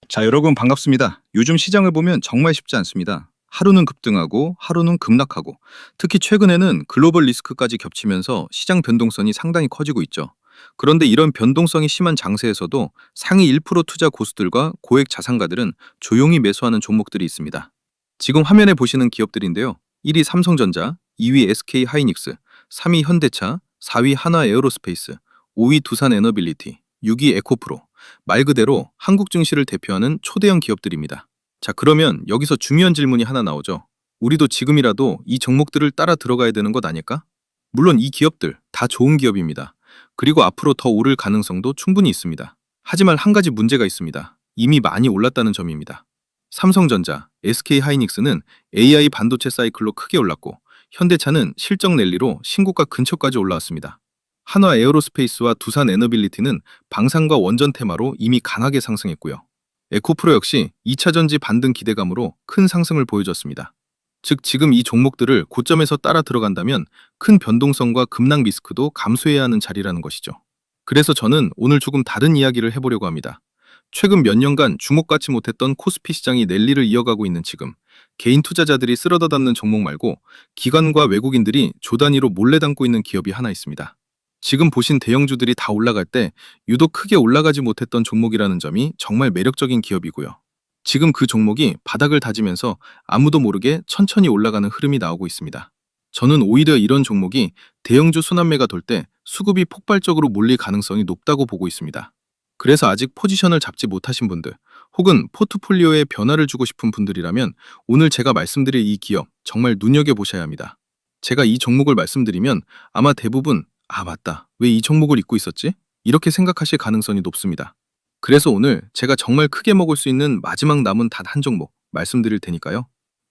자, 여러분 반갑습니다. 요즘 시장을 보면 정말 쉽지 않습니다. 하루는 급등하고 하루는 급락하고 특히 최근에는 글로벌 리스크까지 겹치면서 시장 변동성이 상당히 커지고 있죠. 그런데 이런 변동성이 심한 장세에서도 상위 1% 투자 고수들과 고액 자산가들은 조용히 매수하는 종목들이 있습니다. 지금 화면에 보시는 기업들인데요. 1위 삼성전자, 2위 SK하이닉스, 3위 현대차, 4위 하나에어로스페이스, 5위 두산에너빌리티, 6위 에코프로. 말 그대로 한국 증시를 대표하는 초대형 기업들입니다. 자, 그러면 여기서 중요한 질문이 하나 나오죠. 우리도 지금이라도 이 종목들을 따라 들어가야 되는 것 아닐까? 물론 이 기업들 다 좋은 기업입니다. 그리고 앞으로 더 오를 가능성도 충분히 있습니다. 하지만 한 가지 문제가 있습니다. 이미 많이 올랐다는 점입니다. 삼성전자, SK하이닉스는 AI 반도체 사이클로 크게 올랐고 현대차는 실적 랠리로 신고가 근처까지 올라왔습니다. 한화 에어로스페이스와 두산 에너빌리티는 방산과 원전 테마로 이미 강하게 상승했고요. 에코프로 역시 2차 전지 반등 기대감으로 큰 상승을 보여줬습니다. 즉 지금 이 종목들을 고점에서 따라 들어간다면 큰 변동성과 급락 리스크도 감수해야 하는 자리라는 것이죠. 그래서 저는 오늘 조금 다른 이야기를 해보려고 합니다. 최근 몇 년간 주목받지 못했던 코스피 시장이 랠리를 이어가고 있는 지금 개인 투자자들이 쓸어다 담는 종목 말고 기관과 외국인들이 조 단위로 몰래 담고 있는 기업이 하나 있습니다. 지금 보신 대형주들이 다 올라갈 때 유독 크게 올라가지 못했던 종목이라는 점이 정말 매력적인 기업이고요. 지금 그 종목이 바닥을 다지면서 아무도 모르게 천천히 올라가는 흐름이 나오고 있습니다. 저는 오히려 이런 종목이 대형주 순환매가 돌 때 수급이 폭발적으로 몰릴 가능성이 높다고 보고 있습니다. 그래서 아직 포지션을 잡지 못하신 분들 혹은 포트폴리오에 변화를 주고 싶은 분들이라면 오늘 제가 말씀드릴 이 기업 정말 눈여겨보셔야 합니다. 제가 이 종목을 말씀드리면 아마 대부분 맞다. 왜 이 종목을 잊고 있었지? 이렇게 생각하실 가능성이 높습니다. 그래서 오늘 제가 정말 크게 먹을 수 있는 마지막 남은 단 한 종목 말씀드릴 테니까요.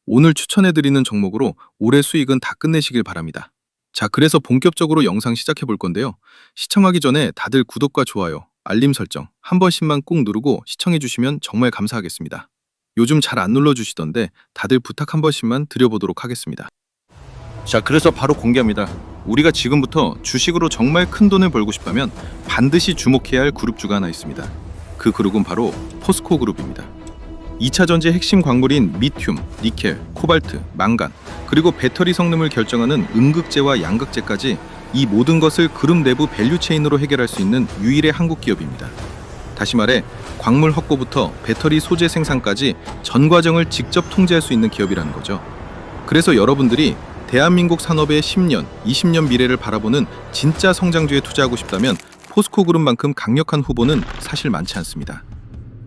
오늘 추천해드리는 종목으로 올해 수익은 다 끝내시길 바랍니다. 자, 그래서 본격적으로 영상 시작해 볼 건데요. 시청하기 전에 다들 구독과 좋아요, 알림 설정 한 번씩만 꾹 누르고 시청해 주시면 정말 감사하겠습니다. 요즘 잘 안 눌러주시던데 다들 부탁 한 번씩만 드려보도록 하겠습니다. 자, 그래서 바로 공개합니다. 우리가 지금부터 주식으로 정말 큰 돈을 벌고 싶다면 반드시 주목해야 할 그룹주가 하나 있습니다. 그 그룹은 바로 포스코 그룹입니다. 2차 전지 핵심 광물인 리튬, 니켈, 코발트, 망간, 그리고 배터리 성능을 결정하는 음극재와 양극재까지 이 모든 것을 그룹 내부 밸류체인으로 해결할 수 있는 유일의 한국 기업입니다. 다시 말해 광물 확보부터 배터리 소재 생산까지 전 과정을 직접 통제할 수 있는 기업이라는 거죠. 그래서 여러분들이 대한민국 산업의 10년, 20년 미래를 바라보는 진짜 성장주에 투자하고 싶다면 포스코 그룹만큼 강력한 후보는 사실 많지 않습니다.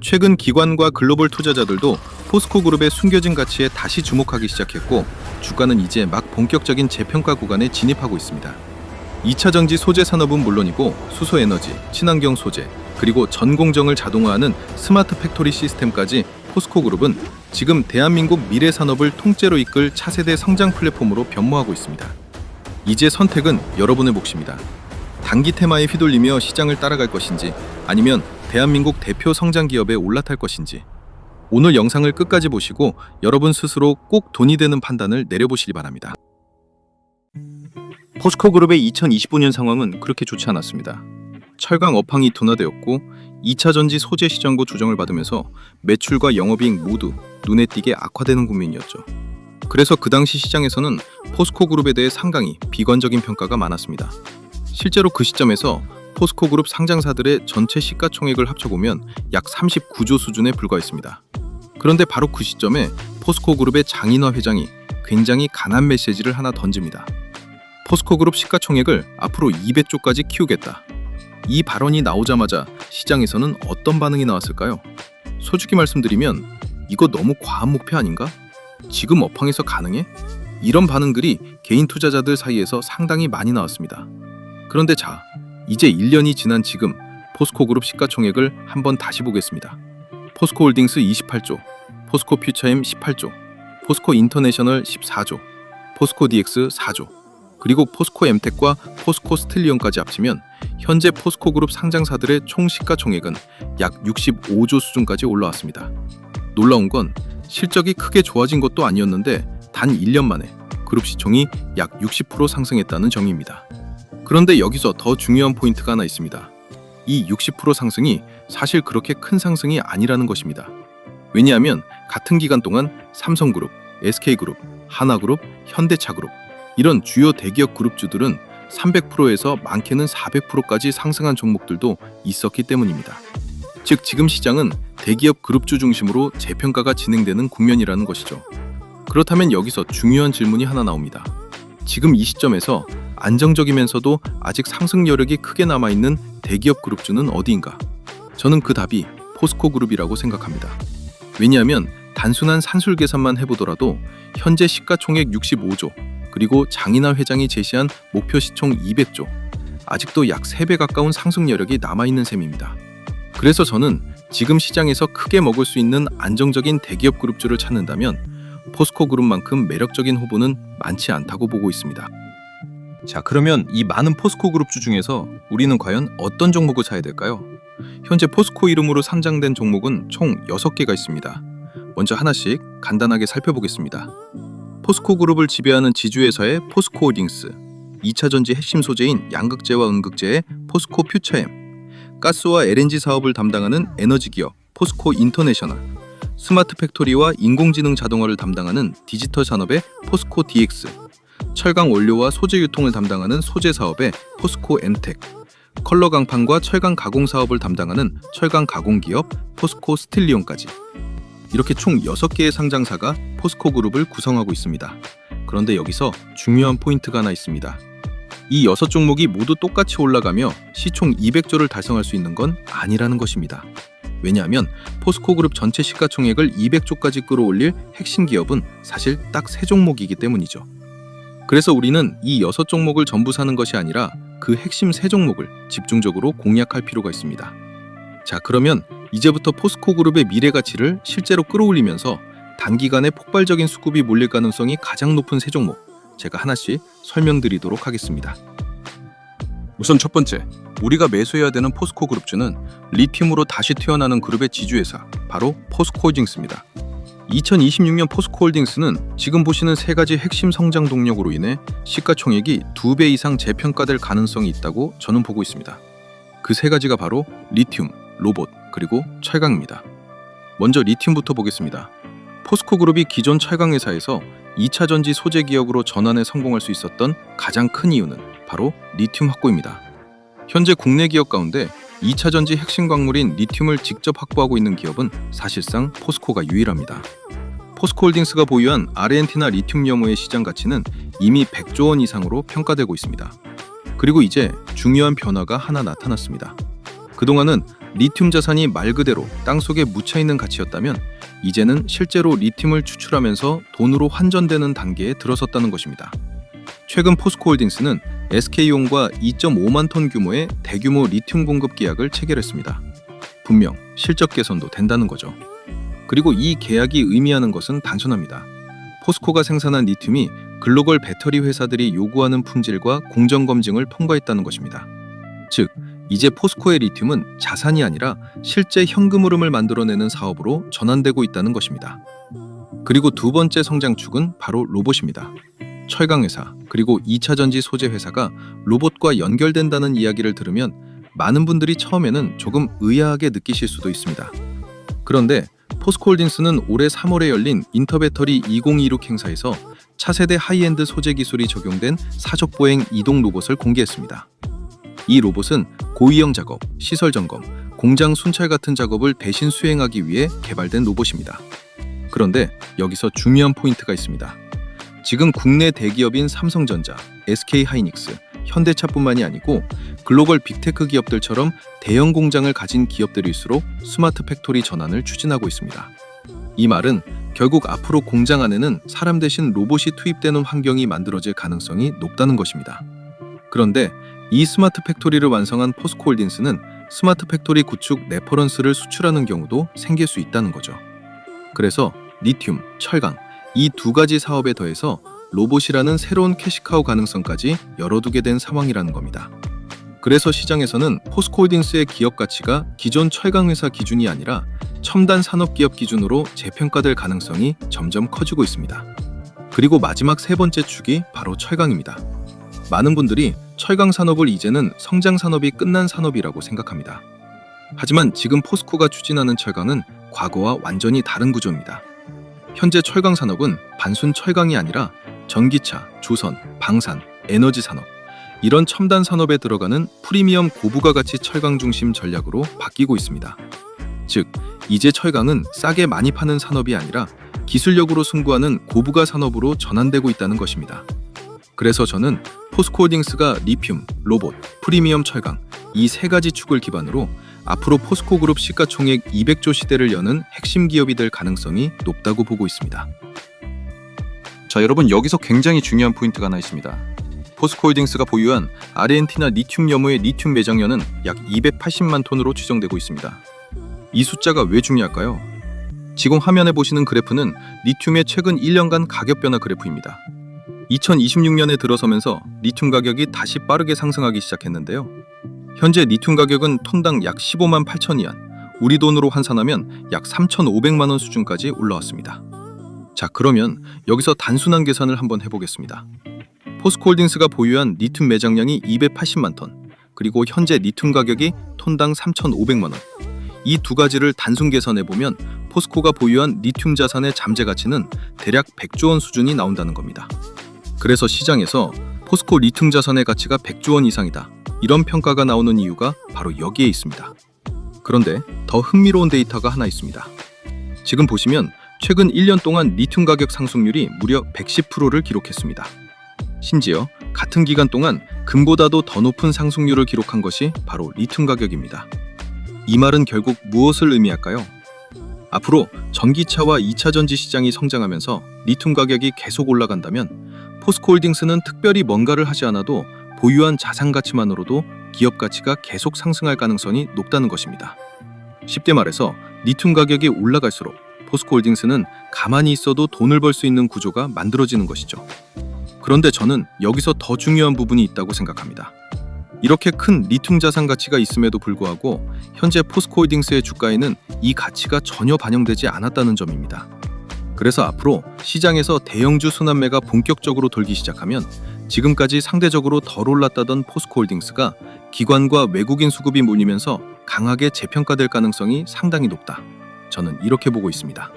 최근 기관과 글로벌 투자자들도 포스코 그룹의 숨겨진 가치에 다시 주목하기 시작했고 주가는 이제 막 본격적인 재평가 구간에 진입하고 있습니다. 2차 전지 소재 산업은 물론이고 수소 에너지, 친환경 소재, 그리고 전공정을 자동화하는 스마트 팩토리 시스템까지 포스코 그룹은 지금 대한민국 미래 산업을 통째로 이끌 차세대 성장 플랫폼으로 변모하고 있습니다. 이제 선택은 여러분의 몫입니다. 단기 테마에 휘둘리며 시장을 따라갈 것인지 아니면 대한민국 대표 성장 기업에 올라탈 것인지 오늘 영상을 끝까지 보시고 여러분 스스로 꼭 돈이 되는 판단을 내려보시기 바랍니다. 포스코 그룹의 2025년 상황은 그렇게 좋지 않았습니다. 철강 업황이 둔화되었고 2차 전지 소재 시장고 조정을 받으면서 매출과 영업이익 모두 눈에 띄게 악화되는 국면이었죠. 그래서 그 당시 시장에서는 포스코 그룹에 대해 상당히 비관적인 평가가 많았습니다. 실제로 그 시점에서 포스코 그룹 상장사들의 전체 시가총액을 합쳐보면 약 39조 수준에 불과했습니다. 그런데 바로 그 시점에 포스코 그룹의 장인화 회장이 굉장히 강한 메시지를 하나 던집니다. 포스코 그룹 시가총액을 앞으로 200조까지 키우겠다. 이 발언이 나오자마자 시장에서는 어떤 반응이 나왔을까요? 솔직히 말씀드리면 이거 너무 과한 목표 아닌가? 지금 업황에서 가능해? 이런 반응들이 개인 투자자들 사이에서 상당히 많이 나왔습니다. 그런데 자, 이제 1년이 지난 지금 포스코 그룹 시가총액을 한번 다시 보겠습니다. 포스코 홀딩스 28조, 포스코 퓨처엠 18조, 포스코 인터내셔널 14조, 포스코 DX 4조, 그리고 포스코 엠텍과 포스코 스틸리온까지 합치면 현재 포스코 그룹 상장사들의 총 시가총액은 약 65조 수준까지 올라왔습니다. 놀라운 건 실적이 크게 좋아진 것도 아니었는데 단 1년 만에 그룹 시총이 약 60% 상승했다는 점입니다. 그런데 여기서 더 중요한 포인트가 하나 있습니다. 이 60% 상승이 사실 그렇게 큰 상승이 아니라는 것입니다. 왜냐하면 같은 기간 동안 삼성그룹, SK그룹, 하나그룹, 현대차그룹 이런 주요 대기업 그룹주들은 300%에서 많게는 400%까지 상승한 종목들도 있었기 때문입니다. 즉 지금 시장은 대기업 그룹주 중심으로 재평가가 진행되는 국면이라는 것이죠. 그렇다면 여기서 중요한 질문이 하나 나옵니다. 지금 이 시점에서 안정적이면서도 아직 상승 여력이 크게 남아있는 대기업 그룹주는 어디인가? 저는 그 답이 포스코그룹이라고 생각합니다. 왜냐하면 단순한 산술 계산만 해보더라도 현재 시가총액 65조, 그리고 장인하 회장이 제시한 목표 시총 200조, 아직도 약 3배 가까운 상승 여력이 남아있는 셈입니다. 그래서 저는 지금 시장에서 크게 먹을 수 있는 안정적인 대기업 그룹주를 찾는다면 포스코그룹만큼 매력적인 후보는 많지 않다고 보고 있습니다. 자, 그러면 이 많은 포스코 그룹주 중에서 우리는 과연 어떤 종목을 사야 될까요? 현재 포스코 이름으로 상장된 종목은 총 6개가 있습니다. 먼저 하나씩 간단하게 살펴보겠습니다. 포스코 그룹을 지배하는 지주회사의 포스코홀딩스, 2차전지 핵심 소재인 양극재와 은극재의 포스코 퓨처엠, 가스와 LNG 사업을 담당하는 에너지 기업 포스코 인터내셔널, 스마트 팩토리와 인공지능 자동화를 담당하는 디지털 산업의 포스코 DX, 철강 원료와 소재 유통을 담당하는 소재 사업의 포스코 엔텍, 컬러 강판과 철강 가공 사업을 담당하는 철강 가공 기업 포스코 스틸리온까지, 이렇게 총 6개의 상장사가 포스코 그룹을 구성하고 있습니다. 그런데 여기서 중요한 포인트가 하나 있습니다. 이 6종목이 모두 똑같이 올라가며 시총 200조를 달성할 수 있는 건 아니라는 것입니다. 왜냐하면 포스코 그룹 전체 시가총액을 200조까지 끌어올릴 핵심 기업은 사실 딱 3종목이기 때문이죠. 그래서 우리는 이 6종목을 전부 사는 것이 아니라 그 핵심 3종목을 집중적으로 공략할 필요가 있습니다. 자, 그러면 이제부터 포스코 그룹의 미래 가치를 실제로 끌어올리면서 단기간에 폭발적인 수급이 몰릴 가능성이 가장 높은 3종목, 제가 하나씩 설명드리도록 하겠습니다. 우선 첫 번째, 우리가 매수해야 되는 포스코 그룹주는 리튬으로 다시 태어나는 그룹의 지주회사, 바로 포스코홀딩스입니다. 2026년 포스코홀딩스는 지금 보시는 3가지 핵심 성장 동력으로 인해 시가총액이 2배 이상 재평가될 가능성이 있다고 저는 보고 있습니다. 그 3가지가 바로 리튬, 로봇, 그리고 철강입니다. 먼저 리튬부터 보겠습니다. 포스코그룹이 기존 철강 회사에서 2차전지 소재 기업으로 전환에 성공할 수 있었던 가장 큰 이유는 바로 리튬 확보입니다. 현재 국내 기업 가운데 2차전지 핵심 광물인 리튬을 직접 확보하고 있는 기업은 사실상 포스코가 유일합니다. 포스코홀딩스가 보유한 아르헨티나 리튬 염호의 시장 가치는 이미 100조 원 이상으로 평가되고 있습니다. 그리고 이제 중요한 변화가 하나 나타났습니다. 그동안은 리튬 자산이 말 그대로 땅속에 묻혀있는 가치였다면 이제는 실제로 리튬을 추출하면서 돈으로 환전되는 단계에 들어섰다는 것입니다. 최근 포스코홀딩스는 SK온과 2.5만 톤 규모의 대규모 리튬 공급 계약을 체결했습니다. 분명 실적 개선도 된다는 거죠. 그리고 이 계약이 의미하는 것은 단순합니다. 포스코가 생산한 리튬이 글로벌 배터리 회사들이 요구하는 품질과 공정 검증을 통과했다는 것입니다. 즉, 이제 포스코의 리튬은 자산이 아니라 실제 현금 흐름을 만들어내는 사업으로 전환되고 있다는 것입니다. 그리고 두 번째 성장축은 바로 로봇입니다. 철강회사, 그리고 2차전지 소재 회사가 로봇과 연결된다는 이야기를 들으면 많은 분들이 처음에는 조금 의아하게 느끼실 수도 있습니다. 그런데 포스코홀딩스는 올해 3월에 열린 인터배터리 2026 행사에서 차세대 하이엔드 소재 기술이 적용된 사족보행 이동 로봇을 공개했습니다. 이 로봇은 고위험 작업, 시설 점검, 공장 순찰 같은 작업을 대신 수행하기 위해 개발된 로봇입니다. 그런데 여기서 중요한 포인트가 있습니다. 지금 국내 대기업인 삼성전자, SK하이닉스, 현대차뿐만이 아니고 글로벌 빅테크 기업들처럼 대형 공장을 가진 기업들일수록 스마트 팩토리 전환을 추진하고 있습니다. 이 말은 결국 앞으로 공장 안에는 사람 대신 로봇이 투입되는 환경이 만들어질 가능성이 높다는 것입니다. 그런데 이 스마트 팩토리를 완성한 포스코홀딩스는 스마트 팩토리 구축 레퍼런스를 수출하는 경우도 생길 수 있다는 거죠. 그래서 리튬, 철강, 이 2가지 사업에 더해서 로봇이라는 새로운 캐시카우 가능성까지 열어두게 된 상황이라는 겁니다. 그래서 시장에서는 포스코홀딩스의 기업 가치가 기존 철강 회사 기준이 아니라 첨단 산업 기업 기준으로 재평가될 가능성이 점점 커지고 있습니다. 그리고 마지막 3번째 축이 바로 철강입니다. 많은 분들이 철강 산업을 이제는 성장 산업이 끝난 산업이라고 생각합니다. 하지만 지금 포스코가 추진하는 철강은 과거와 완전히 다른 구조입니다. 현재 철강 산업은 단순 철강이 아니라 전기차, 조선, 방산, 에너지 산업, 이런 첨단 산업에 들어가는 프리미엄 고부가 가치 철강 중심 전략으로 바뀌고 있습니다. 즉, 이제 철강은 싸게 많이 파는 산업이 아니라 기술력으로 승부하는 고부가 산업으로 전환되고 있다는 것입니다. 그래서 저는 포스코홀딩스가 리튬, 로봇, 프리미엄 철강 이 세 가지 축을 기반으로 앞으로 포스코그룹 시가총액 200조 시대를 여는 핵심 기업이 될 가능성이 높다고 보고 있습니다. 자, 여러분, 여기서 굉장히 중요한 포인트가 하나 있습니다. 포스코홀딩스가 보유한 아르헨티나 리튬 염호의 리튬 매장량은 약 280만 톤으로 추정되고 있습니다. 이 숫자가 왜 중요할까요? 지금 화면에 보시는 그래프는 리튬의 최근 1년간 가격 변화 그래프입니다. 2026년에 들어서면서 리튬 가격이 다시 빠르게 상승하기 시작했는데요. 현재 리튬 가격은 톤당 약 15만 8천 위안, 우리 돈으로 환산하면 약 3,500만 원 수준까지 올라왔습니다. 자, 그러면 여기서 단순한 계산을 한번 해보겠습니다. 포스코홀딩스가 보유한 리튬 매장량이 280만 톤, 그리고 현재 리튬 가격이 톤당 3,500만 원. 이 두 가지를 단순 계산해보면 포스코가 보유한 리튬 자산의 잠재 가치는 대략 100조 원 수준이 나온다는 겁니다. 그래서 시장에서 포스코 리튬 자산의 가치가 100조 원 이상이다, 이런 평가가 나오는 이유가 바로 여기에 있습니다. 그런데 더 흥미로운 데이터가 하나 있습니다. 지금 보시면 최근 1년 동안 리튬 가격 상승률이 무려 110%를 기록했습니다. 심지어 같은 기간 동안 금보다도 더 높은 상승률을 기록한 것이 바로 리튬 가격입니다. 이 말은 결국 무엇을 의미할까요? 앞으로 전기차와 2차 전지 시장이 성장하면서 리튬 가격이 계속 올라간다면 포스코홀딩스는 특별히 뭔가를 하지 않아도 보유한 자산 가치만으로도 기업 가치가 계속 상승할 가능성이 높다는 것입니다. 쉽게 말해서 리튬 가격이 올라갈수록 포스코홀딩스는 가만히 있어도 돈을 벌 수 있는 구조가 만들어지는 것이죠. 그런데 저는 여기서 더 중요한 부분이 있다고 생각합니다. 이렇게 큰 리튬 자산 가치가 있음에도 불구하고 현재 포스코홀딩스의 주가에는 이 가치가 전혀 반영되지 않았다는 점입니다. 그래서 앞으로 시장에서 대형주 순환매가 본격적으로 돌기 시작하면 지금까지 상대적으로 덜 올랐다던 포스코홀딩스가 기관과 외국인 수급이 몰리면서 강하게 재평가될 가능성이 상당히 높다, 저는 이렇게 보고 있습니다.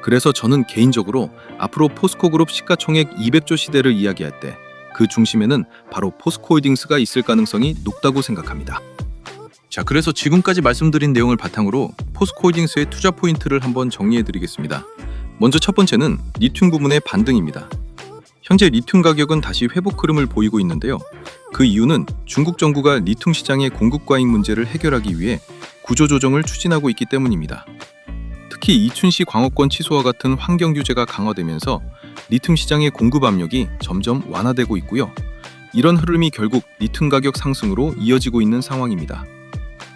그래서 저는 개인적으로 앞으로 포스코그룹 시가총액 200조 시대를 이야기할 때 그 중심에는 바로 포스코홀딩스가 있을 가능성이 높다고 생각합니다. 자, 그래서 지금까지 말씀드린 내용을 바탕으로 포스코홀딩스의 투자 포인트를 한번 정리해드리겠습니다. 먼저 첫 번째는 리튬 부문의 반등입니다. 현재 리튬 가격은 다시 회복 흐름을 보이고 있는데요. 그 이유는 중국 정부가 리튬 시장의 공급 과잉 문제를 해결하기 위해 구조조정을 추진하고 있기 때문입니다. 특히 이춘시 광업권 취소와 같은 환경 규제가 강화되면서 리튬 시장의 공급 압력이 점점 완화되고 있고요. 이런 흐름이 결국 리튬 가격 상승으로 이어지고 있는 상황입니다.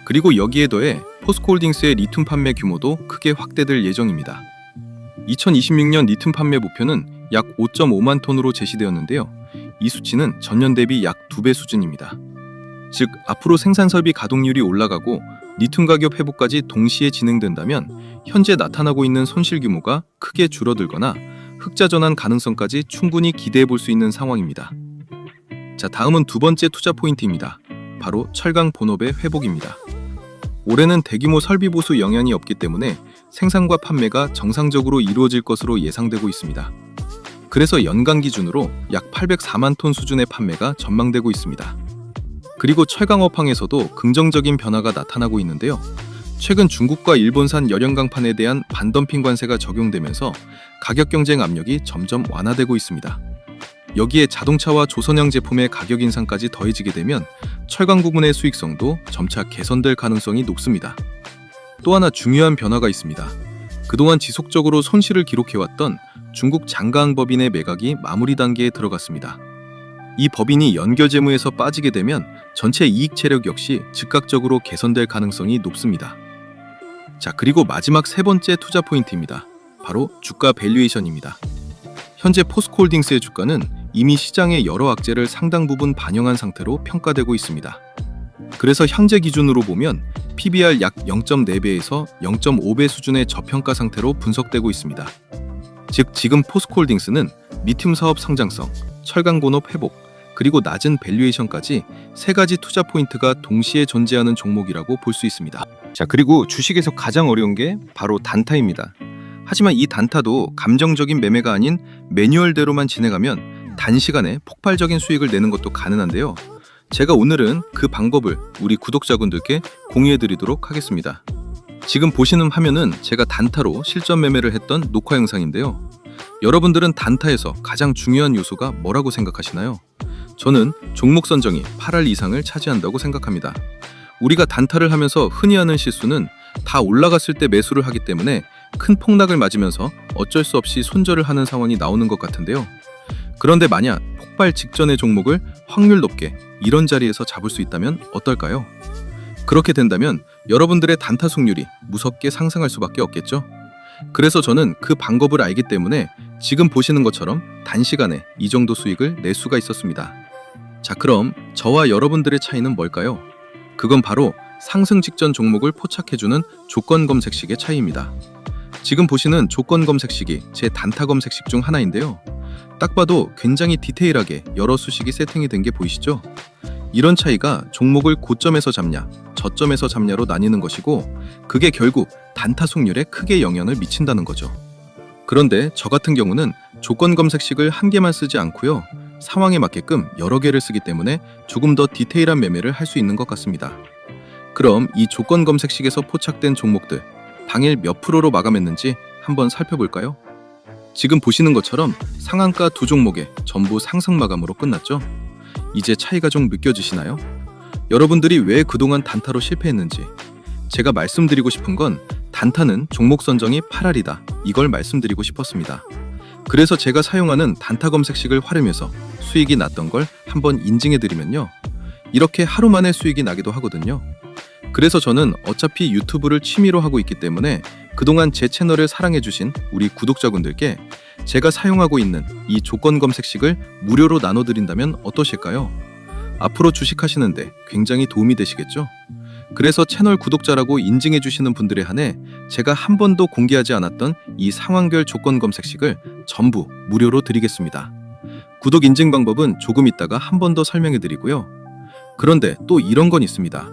그리고 여기에 더해 포스코홀딩스의 리튬 판매 규모도 크게 확대될 예정입니다. 2026년 리튬 판매 목표는 약 5.5만 톤으로 제시되었는데요. 이 수치는 전년 대비 약 2배 수준입니다. 즉, 앞으로 생산 설비 가동률이 올라가고 리튬 가격 회복까지 동시에 진행된다면 현재 나타나고 있는 손실 규모가 크게 줄어들거나 흑자 전환 가능성까지 충분히 기대해 볼 수 있는 상황입니다. 자, 다음은 두 번째 투자 포인트입니다. 바로 철강 본업의 회복입니다. 올해는 대규모 설비 보수 영향이 없기 때문에 생산과 판매가 정상적으로 이루어질 것으로 예상되고 있습니다. 그래서 연간 기준으로 약 804만 톤 수준의 판매가 전망되고 있습니다. 그리고 철강 업황에서도 긍정적인 변화가 나타나고 있는데요. 최근 중국과 일본산 열연강판에 대한 반덤핑 관세가 적용되면서 가격 경쟁 압력이 점점 완화되고 있습니다. 여기에 자동차와 조선형 제품의 가격 인상까지 더해지게 되면 철강 부문의 수익성도 점차 개선될 가능성이 높습니다. 또 하나 중요한 변화가 있습니다. 그동안 지속적으로 손실을 기록해왔던 중국 장가항 법인의 매각이 마무리 단계에 들어갔습니다. 이 법인이 연결 재무에서 빠지게 되면 전체 이익 체력 역시 즉각적으로 개선될 가능성이 높습니다. 자, 그리고 마지막 세 번째 투자 포인트입니다. 바로 주가 밸류에이션입니다. 현재 포스코홀딩스의 주가는 이미 시장의 여러 악재를 상당 부분 반영한 상태로 평가되고 있습니다. 그래서 현재 기준으로 보면 PBR 약 0.4배에서 0.5배 수준의 저평가 상태로 분석되고 있습니다. 즉, 지금 포스코홀딩스는 리튬 사업 성장성, 철강 본업 회복, 그리고 낮은 밸류에이션까지 세 가지 투자 포인트가 동시에 존재하는 종목이라고 볼 수 있습니다. 자, 그리고 주식에서 가장 어려운 게 바로 단타입니다. 하지만 이 단타도 감정적인 매매가 아닌 매뉴얼대로만 진행하면 단시간에 폭발적인 수익을 내는 것도 가능한데요. 제가 오늘은 그 방법을 우리 구독자분들께 공유해 드리도록 하겠습니다. 지금 보시는 화면은 제가 단타로 실전 매매를 했던 녹화 영상인데요. 여러분들은 단타에서 가장 중요한 요소가 뭐라고 생각하시나요? 저는 종목 선정이 8할 이상을 차지한다고 생각합니다. 우리가 단타를 하면서 흔히 하는 실수는 다 올라갔을 때 매수를 하기 때문에 큰 폭락을 맞으면서 어쩔 수 없이 손절을 하는 상황이 나오는 것 같은데요. 그런데 만약 폭발 직전의 종목을 확률 높게 이런 자리에서 잡을 수 있다면 어떨까요? 그렇게 된다면 여러분들의 단타 승률이 무섭게 상승할 수밖에 없겠죠? 그래서 저는 그 방법을 알기 때문에 지금 보시는 것처럼 단시간에 이 정도 수익을 낼 수가 있었습니다. 자, 그럼 저와 여러분들의 차이는 뭘까요? 그건 바로 상승 직전 종목을 포착해주는 조건 검색식의 차이입니다. 지금 보시는 조건 검색식이 제 단타 검색식 중 하나인데요. 딱 봐도 굉장히 디테일하게 여러 수식이 세팅이 된 게 보이시죠? 이런 차이가 종목을 고점에서 잡냐, 저점에서 잡냐로 나뉘는 것이고, 그게 결국 단타 승률에 크게 영향을 미친다는 거죠. 그런데 저 같은 경우는 조건 검색식을 한 개만 쓰지 않고요. 상황에 맞게끔 여러 개를 쓰기 때문에 조금 더 디테일한 매매를 할 수 있는 것 같습니다. 그럼 이 조건 검색식에서 포착된 종목들, 당일 몇 프로로 마감했는지 한번 살펴볼까요? 지금 보시는 것처럼 상한가 두 종목에 전부 상승 마감으로 끝났죠? 이제 차이가 좀 느껴지시나요? 여러분들이 왜 그동안 단타로 실패했는지, 제가 말씀드리고 싶은 건 단타는 종목 선정이 8할이다, 이걸 말씀드리고 싶었습니다. 그래서 제가 사용하는 단타 검색식을 활용해서 수익이 났던 걸 한번 인증해드리면요, 이렇게 하루 만에 수익이 나기도 하거든요. 그래서 저는 어차피 유튜브를 취미로 하고 있기 때문에 그동안 제 채널을 사랑해주신 우리 구독자분들께 제가 사용하고 있는 이 조건 검색식을 무료로 나눠드린다면 어떠실까요? 앞으로 주식하시는데 굉장히 도움이 되시겠죠? 그래서 채널 구독자라고 인증해주시는 분들에 한해 제가 한 번도 공개하지 않았던 이 상황별 조건 검색식을 전부 무료로 드리겠습니다. 구독 인증 방법은 조금 있다가 한 번 더 설명해드리고요. 그런데 또 이런 건 있습니다.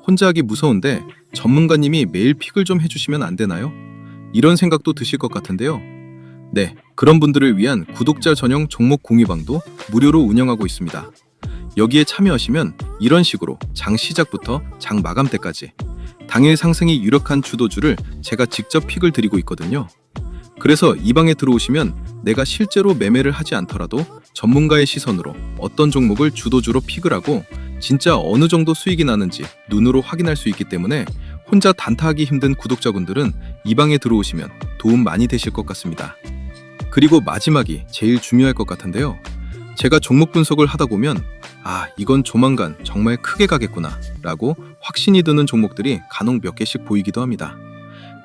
혼자 하기 무서운데 전문가님이 매일 픽을 좀 해주시면 안 되나요? 이런 생각도 드실 것 같은데요. 네, 그런 분들을 위한 구독자 전용 종목 공유방도 무료로 운영하고 있습니다. 여기에 참여하시면 이런 식으로 장 시작부터 장 마감 때까지 당일 상승이 유력한 주도주를 제가 직접 픽을 드리고 있거든요. 그래서 이 방에 들어오시면 내가 실제로 매매를 하지 않더라도 전문가의 시선으로 어떤 종목을 주도주로 픽을 하고 진짜 어느 정도 수익이 나는지 눈으로 확인할 수 있기 때문에 혼자 단타하기 힘든 구독자분들은 이 방에 들어오시면 도움 많이 되실 것 같습니다. 그리고 마지막이 제일 중요할 것 같은데요. 제가 종목 분석을 하다 보면 이건 조만간 정말 크게 가겠구나 라고 확신이 드는 종목들이 간혹 몇 개씩 보이기도 합니다.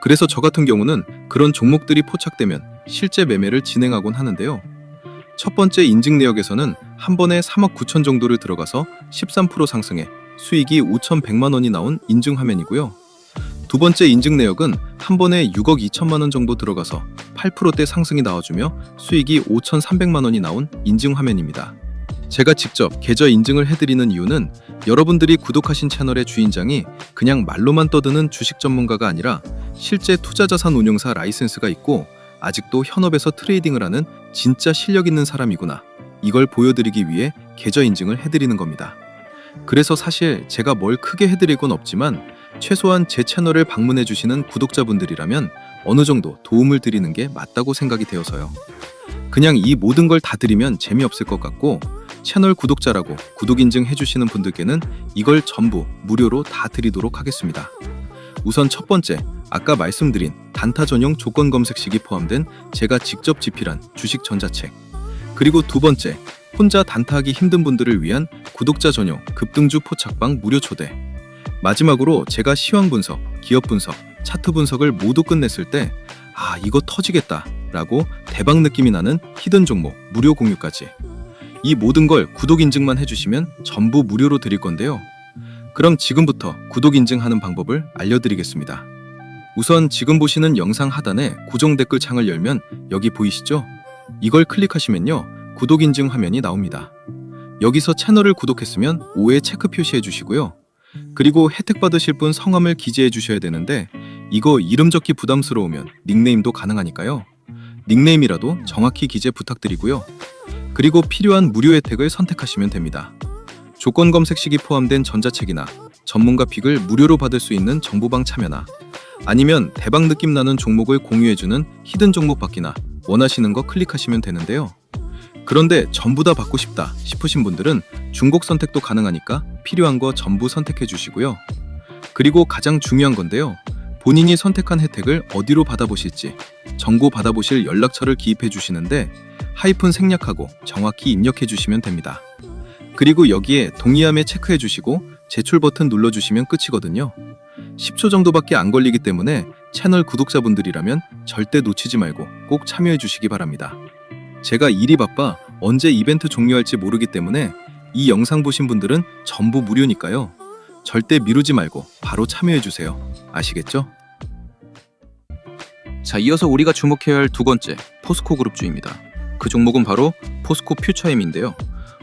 그래서 저 같은 경우는 그런 종목들이 포착되면 실제 매매를 진행하곤 하는데요. 첫 번째 인증 내역에서는 한 번에 3억 9천 정도를 들어가서 13% 상승해 수익이 5,100만 원이 나온 인증 화면이고요. 두 번째 인증 내역은 한 번에 6억 2천만 원 정도 들어가서 8%대 상승이 나와주며 수익이 5,300만 원이 나온 인증 화면입니다. 제가 직접 계좌 인증을 해드리는 이유는 여러분들이 구독하신 채널의 주인장이 그냥 말로만 떠드는 주식 전문가가 아니라 실제 투자자산 운용사 라이센스가 있고 아직도 현업에서 트레이딩을 하는 진짜 실력 있는 사람이구나, 이걸 보여드리기 위해 계좌 인증을 해드리는 겁니다. 그래서 사실 제가 뭘 크게 해드릴 건 없지만 최소한 제 채널을 방문해 주시는 구독자분들이라면 어느 정도 도움을 드리는 게 맞다고 생각이 되어서요. 그냥 이 모든 걸 다 드리면 재미없을 것 같고, 채널 구독자라고 구독 인증 해주시는 분들께는 이걸 전부 무료로 다 드리도록 하겠습니다. 우선 첫 번째, 아까 말씀드린 단타 전용 조건 검색식이 포함된 제가 직접 집필한 주식 전자책, 그리고 두 번째, 혼자 단타하기 힘든 분들을 위한 구독자 전용 급등주 포착방 무료 초대, 마지막으로 제가 시황 분석, 기업 분석, 차트 분석을 모두 끝냈을 때 이거 터지겠다 라고 대박 느낌이 나는 히든 종목 무료 공유까지, 이 모든 걸 구독 인증만 해주시면 전부 무료로 드릴 건데요. 그럼 지금부터 구독 인증하는 방법을 알려드리겠습니다. 우선 지금 보시는 영상 하단에 고정 댓글 창을 열면 여기 보이시죠? 이걸 클릭하시면요, 구독 인증 화면이 나옵니다. 여기서 채널을 구독했으면 5회 체크 표시해 주시고요. 그리고 혜택 받으실 분 성함을 기재해 주셔야 되는데 이거 이름 적기 부담스러우면 닉네임도 가능하니까요. 닉네임이라도 정확히 기재 부탁드리고요. 그리고 필요한 무료 혜택을 선택하시면 됩니다. 조건 검색 시기 포함된 전자책이나 전문가 픽을 무료로 받을 수 있는 정보방 참여나 아니면 대박 느낌 나는 종목을 공유해주는 히든 종목 받기나 원하시는 거 클릭하시면 되는데요. 그런데 전부 다 받고 싶다 싶으신 분들은 중복 선택도 가능하니까 필요한 거 전부 선택해 주시고요. 그리고 가장 중요한 건데요. 본인이 선택한 혜택을 어디로 받아보실지 정보 받아보실 연락처를 기입해 주시는데 하이픈 생략하고 정확히 입력해 주시면 됩니다. 그리고 여기에 동의함에 체크해 주시고 제출 버튼 눌러주시면 끝이거든요. 10초 정도밖에 안 걸리기 때문에 채널 구독자분들이라면 절대 놓치지 말고 꼭 참여해 주시기 바랍니다. 제가 일이 바빠 언제 이벤트 종료할지 모르기 때문에 이 영상 보신 분들은 전부 무료니까요. 절대 미루지 말고 바로 참여해 주세요. 아시겠죠? 자, 이어서 우리가 주목해야 할 두 번째, 포스코 그룹주입니다. 그 종목은 바로 포스코 퓨처엠인데요.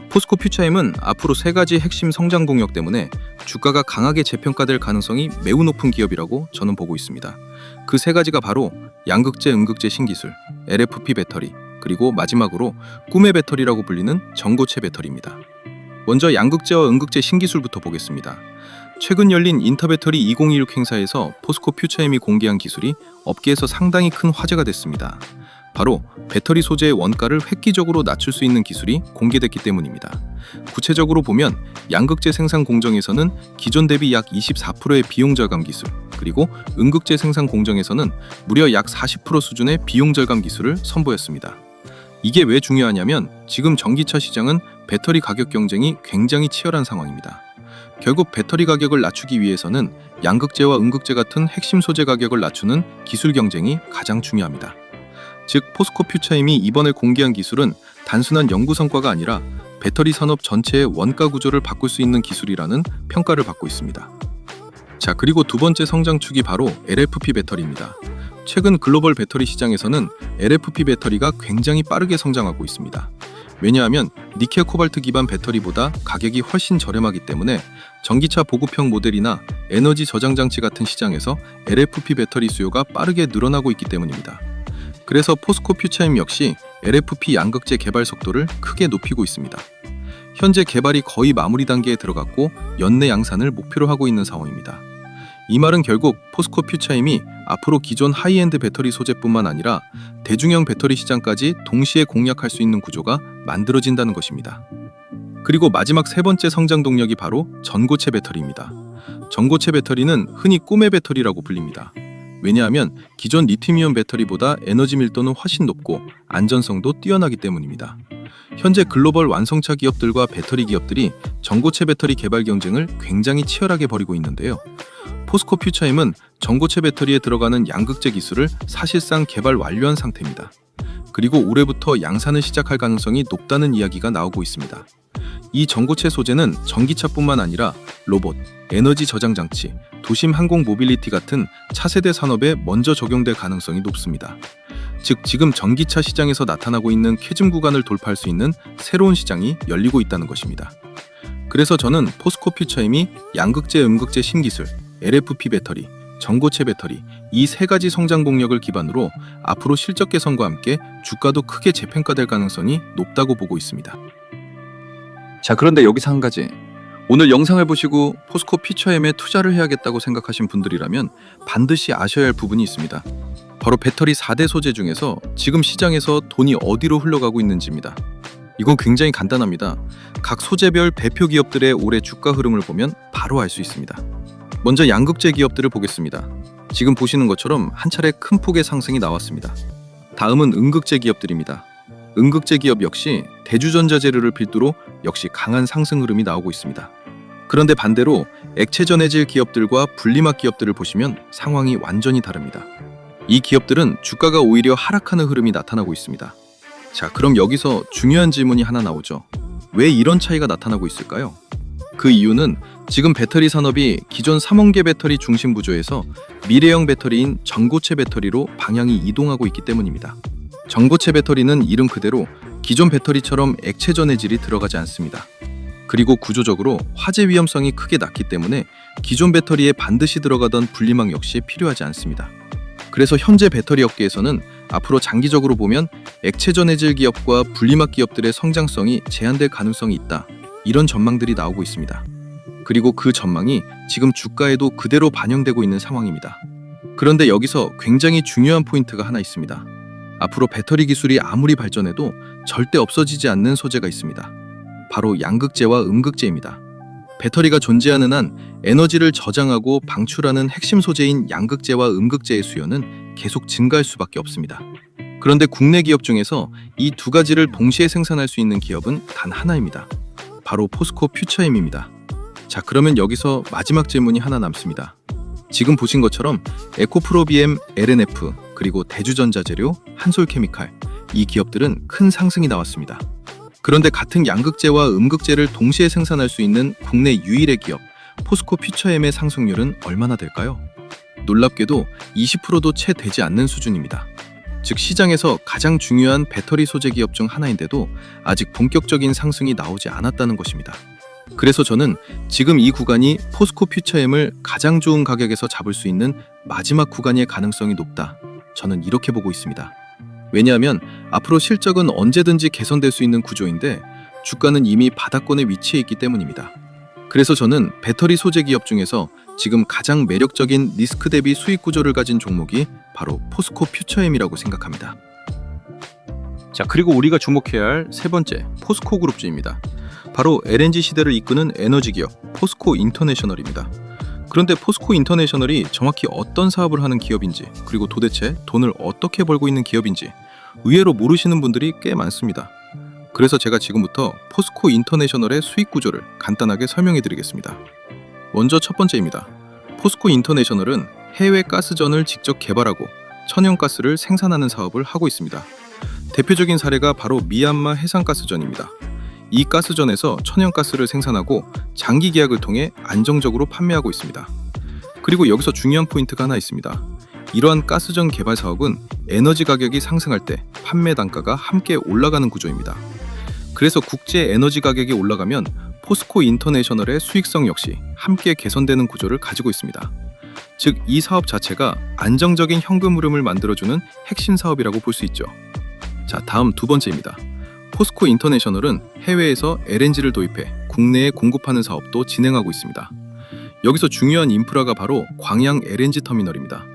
포스코 퓨처엠은 앞으로 세 가지 핵심 성장 동력 때문에 주가가 강하게 재평가될 가능성이 매우 높은 기업이라고 저는 보고 있습니다. 그 세 가지가 바로 양극재, 음극재 신기술, LFP 배터리, 그리고 마지막으로 꿈의 배터리라고 불리는 전고체 배터리입니다. 먼저 양극재와 음극재 신기술부터 보겠습니다. 최근 열린 인터배터리 2026 행사에서 포스코 퓨처엠이 공개한 기술이 업계에서 상당히 큰 화제가 됐습니다. 바로 배터리 소재의 원가를 획기적으로 낮출 수 있는 기술이 공개됐기 때문입니다. 구체적으로 보면 양극재 생산 공정에서는 기존 대비 약 24%의 비용 절감 기술, 그리고 음극재 생산 공정에서는 무려 약 40% 수준의 비용 절감 기술을 선보였습니다. 이게 왜 중요하냐면 지금 전기차 시장은 배터리 가격 경쟁이 굉장히 치열한 상황입니다. 결국 배터리 가격을 낮추기 위해서는 양극재와 음극재 같은 핵심 소재 가격을 낮추는 기술 경쟁이 가장 중요합니다. 즉 포스코 퓨처엠이 이번에 공개한 기술은 단순한 연구 성과가 아니라 배터리 산업 전체의 원가 구조를 바꿀 수 있는 기술이라는 평가를 받고 있습니다. 자, 그리고 두 번째 성장축이 바로 LFP 배터리입니다. 최근 글로벌 배터리 시장에서는 LFP 배터리가 굉장히 빠르게 성장하고 있습니다. 왜냐하면 니켈 코발트 기반 배터리보다 가격이 훨씬 저렴하기 때문에 전기차 보급형 모델이나 에너지 저장 장치 같은 시장에서 LFP 배터리 수요가 빠르게 늘어나고 있기 때문입니다. 그래서 포스코 퓨처엠 역시 LFP 양극재 개발 속도를 크게 높이고 있습니다. 현재 개발이 거의 마무리 단계에 들어갔고 연내 양산을 목표로 하고 있는 상황입니다. 이 말은 결국 포스코 퓨처엠이 앞으로 기존 하이엔드 배터리 소재뿐만 아니라 대중형 배터리 시장까지 동시에 공략할 수 있는 구조가 만들어진다는 것입니다. 그리고 마지막 세 번째 성장 동력이 바로 전고체 배터리입니다. 전고체 배터리는 흔히 꿈의 배터리라고 불립니다. 왜냐하면 기존 리튬이온 배터리보다 에너지 밀도는 훨씬 높고 안전성도 뛰어나기 때문입니다. 현재 글로벌 완성차 기업들과 배터리 기업들이 전고체 배터리 개발 경쟁을 굉장히 치열하게 벌이고 있는데요. 포스코 퓨처엠은 전고체 배터리에 들어가는 양극재 기술을 사실상 개발 완료한 상태입니다. 그리고 올해부터 양산을 시작할 가능성이 높다는 이야기가 나오고 있습니다. 이 전고체 소재는 전기차뿐만 아니라 로봇, 에너지 저장 장치, 도심 항공 모빌리티 같은 차세대 산업에 먼저 적용될 가능성이 높습니다. 즉 지금 전기차 시장에서 나타나고 있는 캐즘 구간을 돌파할 수 있는 새로운 시장이 열리고 있다는 것입니다. 그래서 저는 포스코 퓨처엠이 양극재, 음극재 신기술, LFP 배터리, 전고체 배터리 이 세 가지 성장 동력을 기반으로 앞으로 실적 개선과 함께 주가도 크게 재평가될 가능성이 높다고 보고 있습니다. 자, 그런데 여기서 한 가지. 오늘 영상을 보시고 포스코 퓨처엠에 투자를 해야겠다고 생각하신 분들이라면 반드시 아셔야 할 부분이 있습니다. 바로 배터리 4대 소재 중에서 지금 시장에서 돈이 어디로 흘러가고 있는지입니다. 이건 굉장히 간단합니다. 각 소재별 대표 기업들의 올해 주가 흐름을 보면 바로 알 수 있습니다. 먼저 양극재 기업들을 보겠습니다. 지금 보시는 것처럼 한 차례 큰 폭의 상승이 나왔습니다. 다음은 음극재 기업들입니다. 음극재 기업 역시 대주전자재료를 필두로 역시 강한 상승 흐름이 나오고 있습니다. 그런데 반대로 액체 전해질 기업들과 분리막 기업들을 보시면 상황이 완전히 다릅니다. 이 기업들은 주가가 오히려 하락하는 흐름이 나타나고 있습니다. 자, 그럼 여기서 중요한 질문이 하나 나오죠. 왜 이런 차이가 나타나고 있을까요? 그 이유는 지금 배터리 산업이 기존 3원계 배터리 중심 구조에서 미래형 배터리인 전고체 배터리로 방향이 이동하고 있기 때문입니다. 전고체 배터리는 이름 그대로 기존 배터리처럼 액체 전해질이 들어가지 않습니다. 그리고 구조적으로 화재 위험성이 크게 낮기 때문에 기존 배터리에 반드시 들어가던 분리막 역시 필요하지 않습니다. 그래서 현재 배터리 업계에서는 앞으로 장기적으로 보면 액체 전해질 기업과 분리막 기업들의 성장성이 제한될 가능성이 있다. 이런 전망들이 나오고 있습니다. 그리고 그 전망이 지금 주가에도 그대로 반영되고 있는 상황입니다. 그런데 여기서 굉장히 중요한 포인트가 하나 있습니다. 앞으로 배터리 기술이 아무리 발전해도 절대 없어지지 않는 소재가 있습니다. 바로 양극재와 음극재입니다. 배터리가 존재하는 한 에너지를 저장하고 방출하는 핵심 소재인 양극재와 음극재의 수요는 계속 증가할 수밖에 없습니다. 그런데 국내 기업 중에서 이 두 가지를 동시에 생산할 수 있는 기업은 단 하나입니다. 바로 포스코 퓨처엠입니다. 자, 그러면 여기서 마지막 질문이 하나 남습니다. 지금 보신 것처럼 에코프로비엠, LNF, 그리고 대주전자재료, 한솔케미칼, 이 기업들은 큰 상승이 나왔습니다. 그런데 같은 양극재와 음극재를 동시에 생산할 수 있는 국내 유일의 기업 포스코 퓨처엠의 상승률은 얼마나 될까요? 놀랍게도 20%도 채 되지 않는 수준입니다. 즉 시장에서 가장 중요한 배터리 소재 기업 중 하나인데도 아직 본격적인 상승이 나오지 않았다는 것입니다. 그래서 저는 지금 이 구간이 포스코 퓨처엠을 가장 좋은 가격에서 잡을 수 있는 마지막 구간일 가능성이 높다. 저는 이렇게 보고 있습니다. 왜냐하면 앞으로 실적은 언제든지 개선될 수 있는 구조인데 주가는 이미 바닥권에 위치해 있기 때문입니다. 그래서 저는 배터리 소재 기업 중에서 지금 가장 매력적인 리스크 대비 수익 구조를 가진 종목이 바로 포스코 퓨처엠이라고 생각합니다. 자, 그리고 우리가 주목해야 할 세 번째 포스코 그룹주입니다. 바로 LNG 시대를 이끄는 에너지 기업 포스코 인터내셔널입니다. 그런데 포스코 인터내셔널이 정확히 어떤 사업을 하는 기업인지, 그리고 도대체 돈을 어떻게 벌고 있는 기업인지 의외로 모르시는 분들이 꽤 많습니다. 그래서 제가 지금부터 포스코 인터내셔널의 수익 구조를 간단하게 설명해 드리겠습니다. 먼저 첫 번째입니다. 포스코 인터내셔널은 해외 가스전을 직접 개발하고 천연가스를 생산하는 사업을 하고 있습니다. 대표적인 사례가 바로 미얀마 해상가스전입니다. 이 가스전에서 천연가스를 생산하고 장기 계약을 통해 안정적으로 판매하고 있습니다. 그리고 여기서 중요한 포인트가 하나 있습니다. 이러한 가스전 개발 사업은 에너지 가격이 상승할 때 판매 단가가 함께 올라가는 구조입니다. 그래서 국제 에너지 가격이 올라가면 포스코 인터내셔널의 수익성 역시 함께 개선되는 구조를 가지고 있습니다. 즉, 이 사업 자체가 안정적인 현금 흐름을 만들어주는 핵심 사업이라고 볼 수 있죠. 자, 다음 두 번째입니다. 포스코 인터내셔널은 해외에서 LNG를 도입해 국내에 공급하는 사업도 진행하고 있습니다. 여기서 중요한 인프라가 바로 광양 LNG 터미널입니다.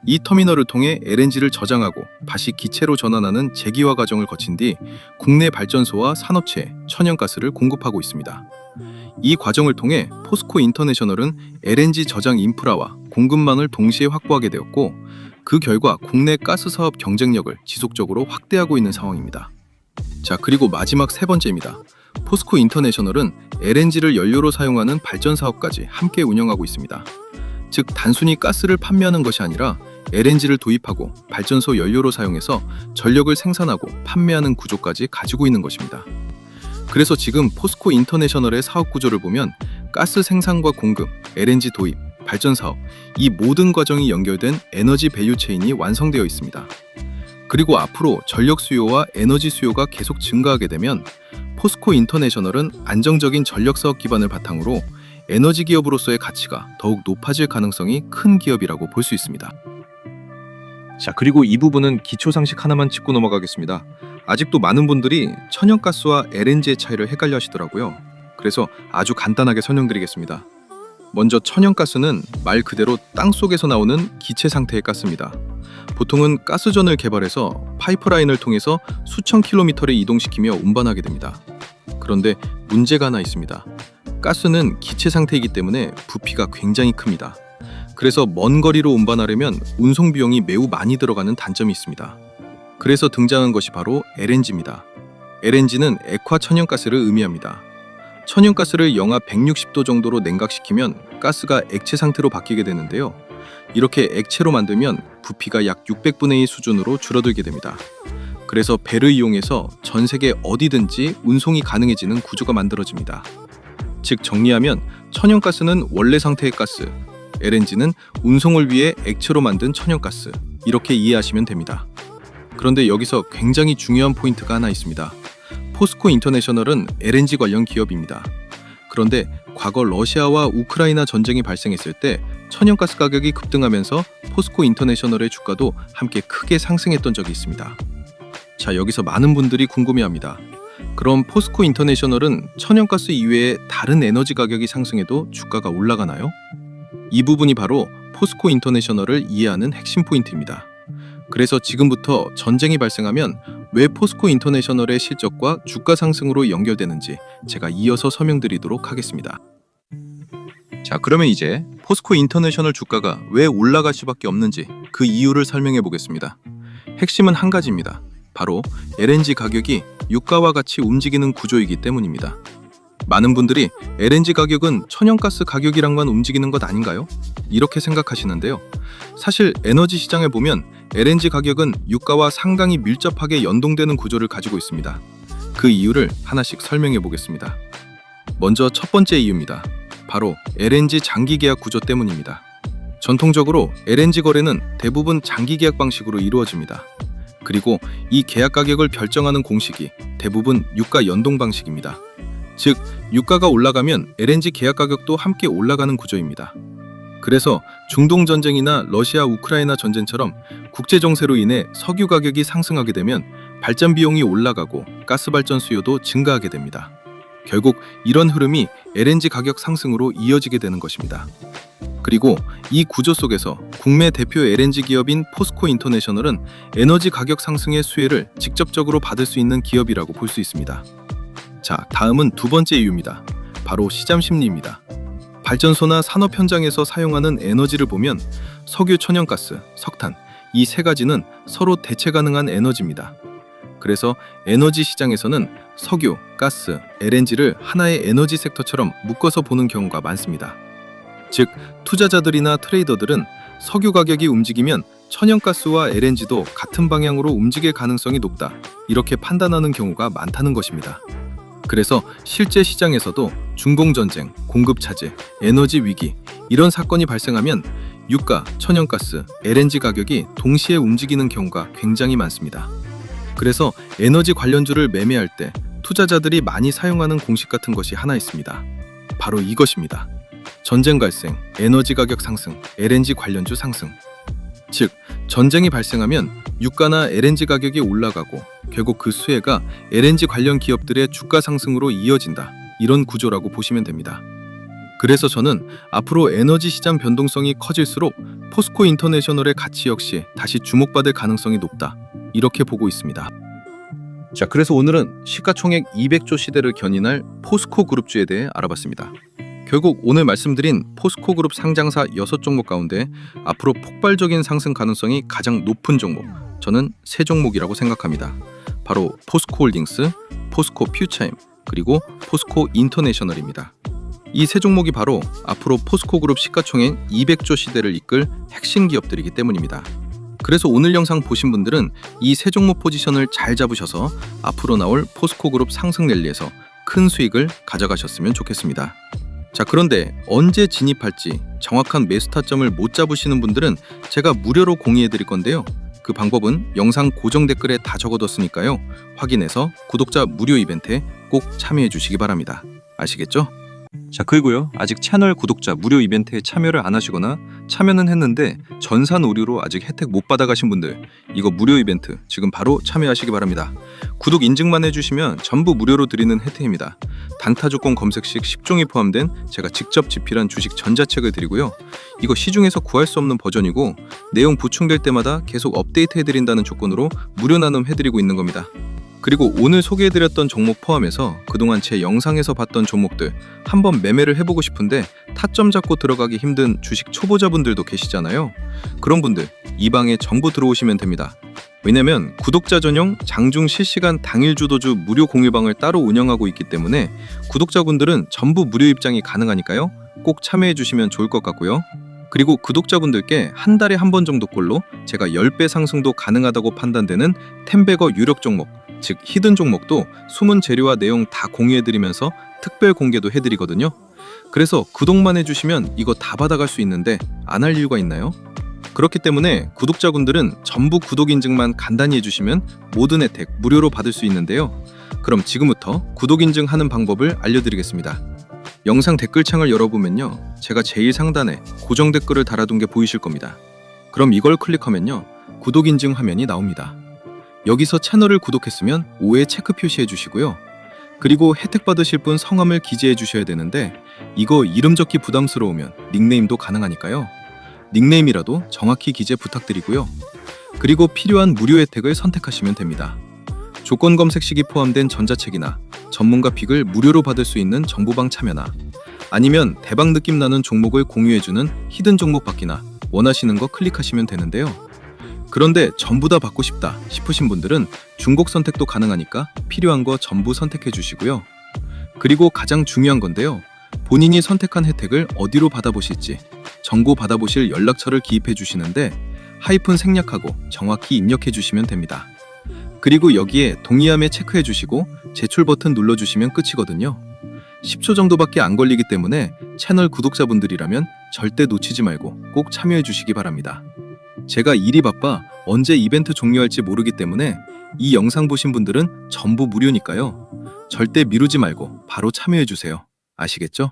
이 터미널을 통해 LNG를 저장하고 다시 기체로 전환하는 재기화 과정을 거친 뒤 국내 발전소와 산업체에 천연가스를 공급하고 있습니다. 이 과정을 통해 포스코 인터내셔널은 LNG 저장 인프라와 공급망을 동시에 확보하게 되었고, 그 결과 국내 가스 사업 경쟁력을 지속적으로 확대하고 있는 상황입니다. 자, 그리고 마지막 세 번째입니다. 포스코 인터내셔널은 LNG를 연료로 사용하는 발전 사업까지 함께 운영하고 있습니다. 즉, 단순히 가스를 판매하는 것이 아니라 LNG를 도입하고 발전소 연료로 사용해서 전력을 생산하고 판매하는 구조까지 가지고 있는 것입니다. 그래서 지금 포스코 인터내셔널의 사업 구조를 보면 가스 생산과 공급, LNG 도입, 발전 사업, 이 모든 과정이 연결된 에너지 밸류 체인이 완성되어 있습니다. 그리고 앞으로 전력 수요와 에너지 수요가 계속 증가하게 되면 포스코 인터내셔널은 안정적인 전력 사업 기반을 바탕으로 에너지 기업으로서의 가치가 더욱 높아질 가능성이 큰 기업이라고 볼 수 있습니다. 자, 그리고 이 부분은 기초 상식 하나만 짚고 넘어가겠습니다. 아직도 많은 분들이 천연가스와 LNG의 차이를 헷갈려 하시더라고요. 그래서 아주 간단하게 설명드리겠습니다. 먼저 천연가스는 말 그대로 땅속에서 나오는 기체 상태의 가스입니다. 보통은 가스전을 개발해서 파이프라인을 통해서 수천 킬로미터를 이동시키며 운반하게 됩니다. 그런데 문제가 하나 있습니다. 가스는 기체 상태이기 때문에 부피가 굉장히 큽니다. 그래서 먼 거리로 운반하려면 운송 비용이 매우 많이 들어가는 단점이 있습니다. 그래서 등장한 것이 바로 LNG입니다. LNG는 액화 천연가스를 의미합니다. 천연가스를 영하 160도 정도로 냉각시키면 가스가 액체 상태로 바뀌게 되는데요. 이렇게 액체로 만들면 부피가 약 600분의 1 수준으로 줄어들게 됩니다. 그래서 배를 이용해서 전 세계 어디든지 운송이 가능해지는 구조가 만들어집니다. 즉 정리하면 천연가스는 원래 상태의 가스, LNG는 운송을 위해 액체로 만든 천연가스, 이렇게 이해하시면 됩니다. 그런데 여기서 굉장히 중요한 포인트가 하나 있습니다. 포스코 인터내셔널은 LNG 관련 기업입니다. 그런데 과거 러시아와 우크라이나 전쟁이 발생했을 때 천연가스 가격이 급등하면서 포스코 인터내셔널의 주가도 함께 크게 상승했던 적이 있습니다. 자, 여기서 많은 분들이 궁금해합니다. 그럼 포스코 인터내셔널은 천연가스 이외에 다른 에너지 가격이 상승해도 주가가 올라가나요? 이 부분이 바로 포스코 인터내셔널을 이해하는 핵심 포인트입니다. 그래서 지금부터 전쟁이 발생하면 왜 포스코 인터내셔널의 실적과 주가 상승으로 연결되는지 제가 이어서 설명드리도록 하겠습니다. 자, 그러면 이제 포스코 인터내셔널 주가가 왜 올라갈 수밖에 없는지 그 이유를 설명해 보겠습니다. 핵심은 한 가지입니다. 바로 LNG 가격이 유가와 같이 움직이는 구조이기 때문입니다. 많은 분들이 LNG 가격은 천연가스 가격이랑만 움직이는 것 아닌가요? 이렇게 생각하시는데요. 사실 에너지 시장에 보면 LNG 가격은 유가와 상당히 밀접하게 연동되는 구조를 가지고 있습니다. 그 이유를 하나씩 설명해 보겠습니다. 먼저 첫 번째 이유입니다. 바로 LNG 장기 계약 구조 때문입니다. 전통적으로 LNG 거래는 대부분 장기 계약 방식으로 이루어집니다. 그리고 이 계약 가격을 결정하는 공식이 대부분 유가 연동 방식입니다. 즉, 유가가 올라가면 LNG 계약 가격도 함께 올라가는 구조입니다. 그래서 중동 전쟁이나 러시아 우크라이나 전쟁처럼 국제 정세로 인해 석유 가격이 상승하게 되면 발전 비용이 올라가고 가스 발전 수요도 증가하게 됩니다. 결국 이런 흐름이 LNG 가격 상승으로 이어지게 되는 것입니다. 그리고 이 구조 속에서 국내 대표 LNG 기업인 포스코 인터내셔널은 에너지 가격 상승의 수혜를 직접적으로 받을 수 있는 기업이라고 볼 수 있습니다. 자, 다음은 두 번째 이유입니다. 바로 시장 심리입니다. 발전소나 산업 현장에서 사용하는 에너지를 보면 석유, 천연가스, 석탄 이 세 가지는 서로 대체 가능한 에너지입니다. 그래서 에너지 시장에서는 석유, 가스, LNG를 하나의 에너지 섹터처럼 묶어서 보는 경우가 많습니다. 즉, 투자자들이나 트레이더들은 석유 가격이 움직이면 천연가스와 LNG도 같은 방향으로 움직일 가능성이 높다, 이렇게 판단하는 경우가 많다는 것입니다. 그래서 실제 시장에서도 중동전쟁, 공급 차질, 에너지 위기 이런 사건이 발생하면 유가, 천연가스, LNG 가격이 동시에 움직이는 경우가 굉장히 많습니다. 그래서 에너지 관련주를 매매할 때 투자자들이 많이 사용하는 공식 같은 것이 하나 있습니다. 바로 이것입니다. 전쟁 발생, 에너지 가격 상승, LNG 관련주 상승. 즉, 전쟁이 발생하면 유가나 LNG 가격이 올라가고 결국 그 수혜가 LNG 관련 기업들의 주가 상승으로 이어진다, 이런 구조라고 보시면 됩니다. 그래서 저는 앞으로 에너지 시장 변동성이 커질수록 포스코 인터내셔널의 가치 역시 다시 주목받을 가능성이 높다, 이렇게 보고 있습니다. 자, 그래서 오늘은 시가총액 200조 시대를 견인할 포스코 그룹주에 대해 알아봤습니다. 결국 오늘 말씀드린 포스코 그룹 상장사 6종목 가운데 앞으로 폭발적인 상승 가능성이 가장 높은 종목, 저는 3종목이라고 생각합니다. 바로 포스코홀딩스, 포스코 퓨처엠, 그리고 포스코 인터내셔널입니다. 이 3종목이 바로 앞으로 포스코 그룹 시가총액 200조 시대를 이끌 핵심 기업들이기 때문입니다. 그래서 오늘 영상 보신 분들은 이 3종목 포지션을 잘 잡으셔서 앞으로 나올 포스코 그룹 상승 랠리에서 큰 수익을 가져가셨으면 좋겠습니다. 자, 그런데 언제 진입할지 정확한 매수 타점을 못 잡으시는 분들은 제가 무료로 공유해 드릴 건데요. 그 방법은 영상 고정 댓글에 다 적어뒀으니까요. 확인해서 구독자 무료 이벤트에 꼭 참여해 주시기 바랍니다. 아시겠죠? 자, 그리고요, 아직 채널 구독자 무료 이벤트에 참여를 안 하시거나 참여는 했는데 전산 오류로 아직 혜택 못 받아가신 분들, 이거 무료 이벤트 지금 바로 참여하시기 바랍니다. 구독 인증만 해주시면 전부 무료로 드리는 혜택입니다. 단타 조건 검색 시 10종이 포함된 제가 직접 집필한 주식 전자책을 드리고요. 이거 시중에서 구할 수 없는 버전이고 내용 보충될 때마다 계속 업데이트 해드린다는 조건으로 무료 나눔 해드리고 있는 겁니다. 그리고 오늘 소개해드렸던 종목 포함해서 그동안 제 영상에서 봤던 종목들 한번 매매를 해보고 싶은데 타점 잡고 들어가기 힘든 주식 초보자분들도 계시잖아요. 그런 분들 이 방에 전부 들어오시면 됩니다. 왜냐면 구독자 전용 장중 실시간 당일 주도주 무료 공유방을 따로 운영하고 있기 때문에 구독자분들은 전부 무료 입장이 가능하니까요. 꼭 참여해 주시면 좋을 것 같고요. 그리고 구독자분들께 한 달에 한 번 정도꼴로 제가 10배 상승도 가능하다고 판단되는 텐베거 유력 종목, 즉 히든 종목도 숨은 재료와 내용 다 공유해드리면서 특별 공개도 해드리거든요. 그래서 구독만 해주시면 이거 다 받아갈 수 있는데 안 할 이유가 있나요? 그렇기 때문에 구독자분들은 전부 구독 인증만 간단히 해주시면 모든 혜택 무료로 받을 수 있는데요. 그럼 지금부터 구독 인증하는 방법을 알려드리겠습니다. 영상 댓글창을 열어보면요, 제가 제일 상단에 고정 댓글을 달아둔 게 보이실 겁니다. 그럼 이걸 클릭하면요, 구독 인증 화면이 나옵니다. 여기서 채널을 구독했으면 5에 체크 표시해 주시고요. 그리고 혜택 받으실 분 성함을 기재해 주셔야 되는데, 이거 이름 적기 부담스러우면 닉네임도 가능하니까요. 닉네임이라도 정확히 기재 부탁드리고요. 그리고 필요한 무료 혜택을 선택하시면 됩니다. 조건 검색 시기 포함된 전자책이나 전문가 픽을 무료로 받을 수 있는 정보방 참여나, 아니면 대박 느낌 나는 종목을 공유해주는 히든 종목 받기나 원하시는 거 클릭하시면 되는데요. 그런데 전부 다 받고 싶다 싶으신 분들은 중복 선택도 가능하니까 필요한 거 전부 선택해 주시고요. 그리고 가장 중요한 건데요, 본인이 선택한 혜택을 어디로 받아보실지 정보 받아보실 연락처를 기입해 주시는데 하이픈 생략하고 정확히 입력해 주시면 됩니다. 그리고 여기에 동의함에 체크해 주시고 제출 버튼 눌러 주시면 끝이거든요. 10초 정도밖에 안 걸리기 때문에 채널 구독자분들이라면 절대 놓치지 말고 꼭 참여해 주시기 바랍니다. 제가 일이 바빠 언제 이벤트 종료할지 모르기 때문에 이 영상 보신 분들은 전부 무료니까요. 절대 미루지 말고 바로 참여해 주세요. 아시겠죠?